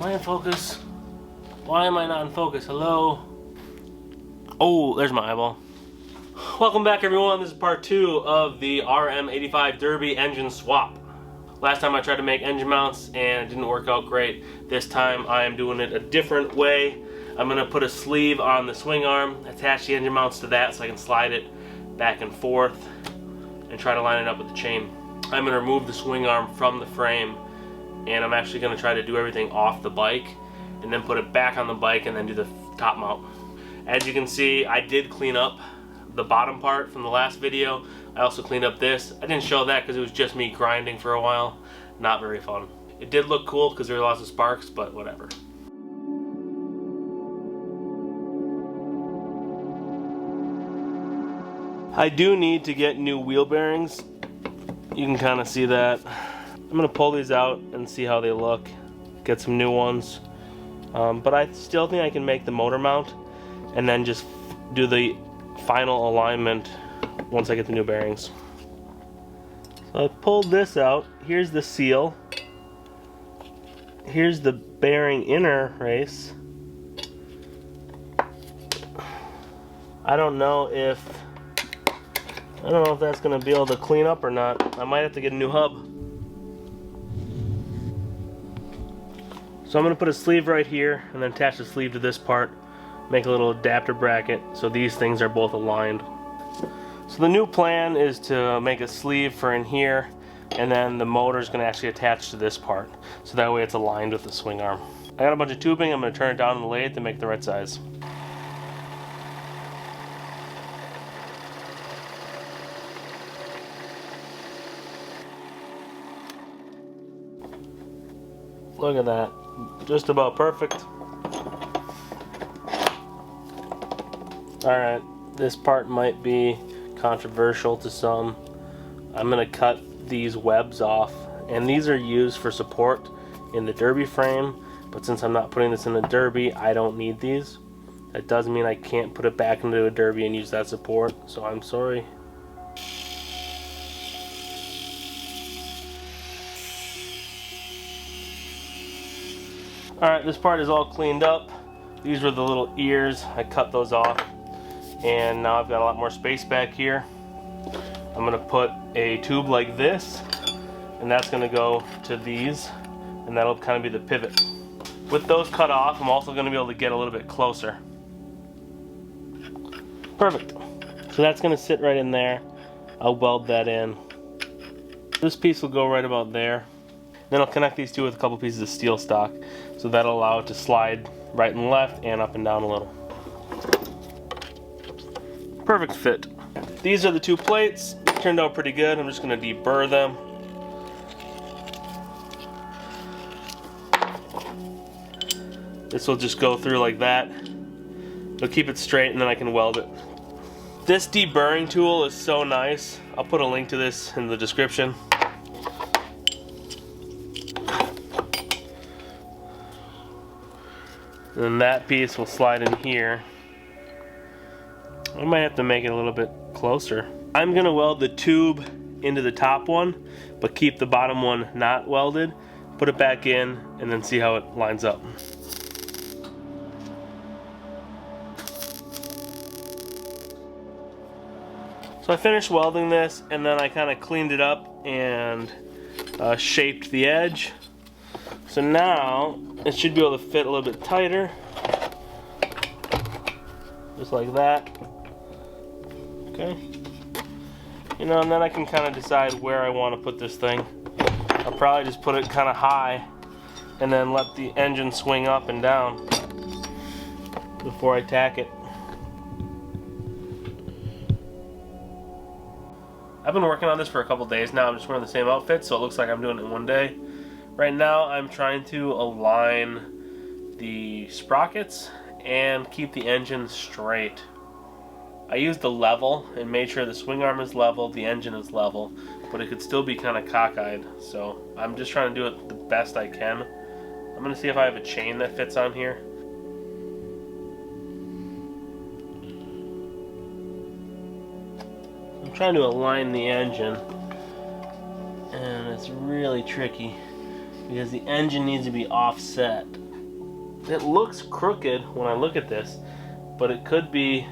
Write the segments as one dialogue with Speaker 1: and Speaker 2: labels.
Speaker 1: I in focus? Why am I not in focus? Hello? Oh, there's my eyeball. Welcome back, everyone. This is part 2 of the RM85 Derbi engine swap. Last time I tried to make engine mounts and it didn't work out great. This time I am doing it a different way. I'm going to put a sleeve on the swing arm, attach the engine mounts to that so I can slide it back and forth and try to line it up with the chain. I'm going to remove the swing arm from the frame, and I'm actually going to try to do everything off the bike and then put it back on the bike and then do the top mount. As you can see, I did clean up the bottom part from the last video. I also cleaned up this. I didn't show that because it was just me grinding for a while. Not very fun. It did look cool because there were lots of sparks, but whatever. I do need to get new wheel bearings. You can kind of see that. I'm going to pull these out and see how they look. Get some new ones. But I still think I can make the motor mount and then just do the final alignment once I get the new bearings. So I pulled this out. Here's the seal. Here's the bearing inner race. I don't know if that's going to be able to clean up or not. I might have to get a new hub. So I'm going to put a sleeve right here and then attach the sleeve to this part. Make a little adapter bracket so these things are both aligned. So the new plan is to make a sleeve for in here, and then the motor is going to actually attach to this part. So that way it's aligned with the swing arm. I got a bunch of tubing. I'm going to turn it down in the lathe to make the right size. Look at that. Just about perfect. Alright, this part might be controversial to some. I'm going to cut these webs off, and these are used for support in the Derbi frame, but since I'm not putting this in the Derbi, I don't need these. That does mean I can't put it back into a Derbi and use that support, so I'm sorry. Alright, this part is all cleaned up. These were the little ears. I cut those off. And now I've got a lot more space back here. I'm going to put a tube like this, and that's going to go to these, and that'll kind of be the pivot. With those cut off, I'm also going to be able to get a little bit closer. Perfect. So that's going to sit right in there. I'll weld that in. This piece will go right about there. Then I'll connect these two with a couple pieces of steel stock, so that'll allow it to slide right and left and up and down a little. Perfect fit. These are the two plates. Turned out pretty good. I'm just going to deburr them. This will just go through like that. It'll keep it straight, and then I can weld it. This deburring tool is so nice. I'll put a link to this in the description. And then that piece will slide in here. I might have to make it a little bit closer. I'm going to weld the tube into the top one, but keep the bottom one not welded. Put it back in, and then see how it lines up. So I finished welding this, and then I kind of cleaned it up and shaped the edge. So now it should be able to fit a little bit tighter. Just like that. Okay. You know, and then I can kind of decide where I want to put this thing. I'll probably just put it kind of high and then let the engine swing up and down before I tack it. I've been working on this for a couple days now. I'm just wearing the same outfit, so it looks like I'm doing it in one day. Right now I'm trying to align the sprockets and keep the engine straight. I used the level and made sure the swing arm is level, the engine is level, but it could still be kind of cockeyed. So I'm just trying to do it the best I can. I'm going to see if I have a chain that fits on here. I'm trying to align the engine, and it's really tricky because the engine needs to be offset It looks crooked when I look at this, but it could be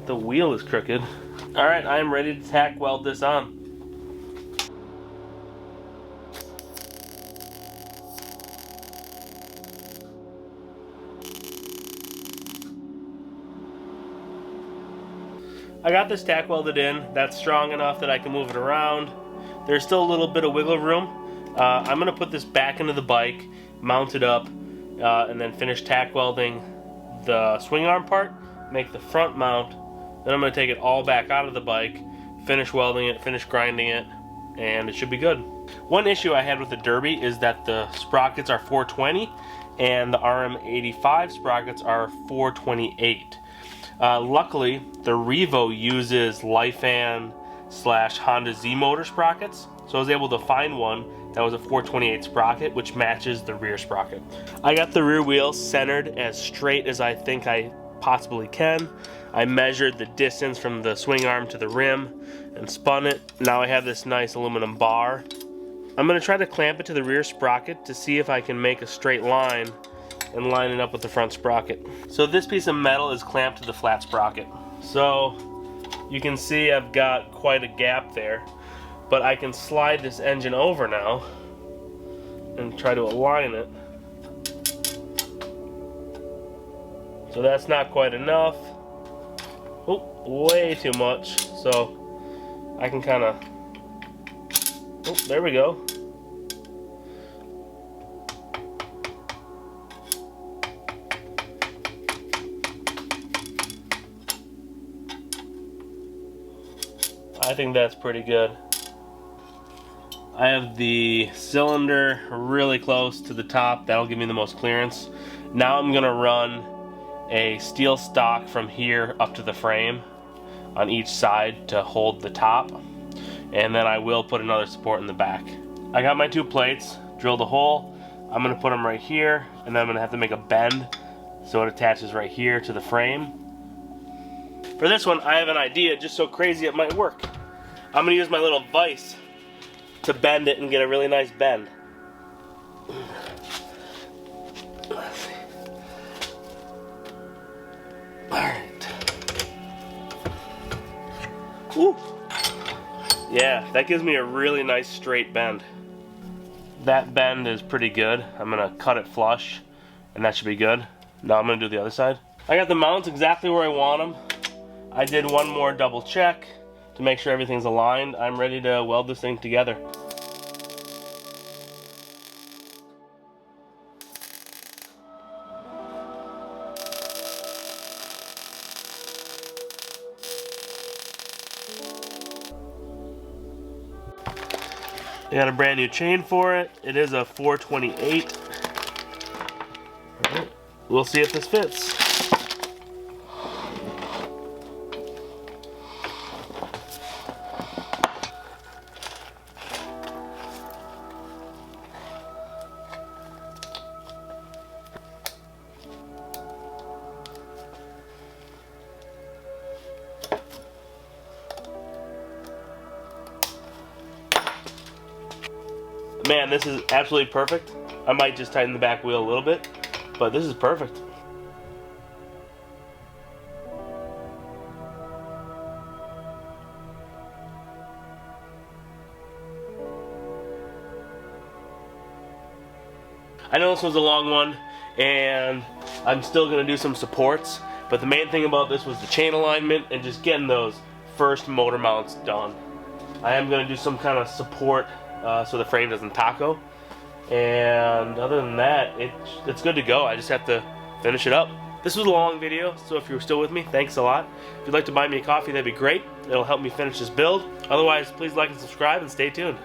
Speaker 1: the wheel is crooked. Alright, I am ready to tack weld this on. I got this tack welded in. That's strong enough that I can move it around. There's still a little bit of wiggle room. I'm going to put this back into the bike, mount it up, and then finish tack welding the swing arm part, make the front mount. Then I'm going to take it all back out of the bike, finish welding it, finish grinding it, and it should be good. One issue I had with the Derbi is that the sprockets are 420 and the RM85 sprockets are 428. Luckily, the Revo uses Lifan / Honda Z motor sprockets, so I was able to find one that was a 428 sprocket, which matches the rear sprocket. I got the rear wheel centered as straight as I think I possibly can. I measured the distance from the swing arm to the rim and spun it. Now I have this nice aluminum bar. I'm going to try to clamp it to the rear sprocket to see if I can make a straight line and line it up with the front sprocket. So this piece of metal is clamped to the flat sprocket. So you can see I've got quite a gap there, but I can slide this engine over now and try to align it. So that's not quite enough. Oh, way too much. So I can kind of, oh, there we go. I think that's pretty good. I have the cylinder really close to the top. That'll give me the most clearance. Now I'm gonna run a steel stock from here up to the frame on each side to hold the top, and then I will put another support in the back. I got my 2 plates, drilled a hole. I'm gonna put them right here, and then I'm gonna have to make a bend so it attaches right here to the frame. For this one, I have an idea just so crazy it might work. I'm going to use my little vise to bend it and get a really nice bend. Let's see. Alright. Woo! Yeah, that gives me a really nice straight bend. That bend is pretty good. I'm going to cut it flush, and that should be good. Now I'm going to do the other side. I got the mounts exactly where I want them. I did one more double check to make sure everything's aligned. I'm ready to weld this thing together. I got a brand new chain for it. It is a 428. Right. We'll see if this fits. Man, this is absolutely perfect. I might just tighten the back wheel a little bit, but this is perfect. I know this was a long one, and I'm still going to do some supports, but the main thing about this was the chain alignment and just getting those first motor mounts done. I am going to do some kind of support so the frame doesn't taco, and other than that, it's good to go. I just have to finish it up. This was a long video, so if you're still with me, thanks a lot. If you'd like to buy me a coffee, that'd be great. It'll help me finish this build. Otherwise, please like and subscribe and stay tuned.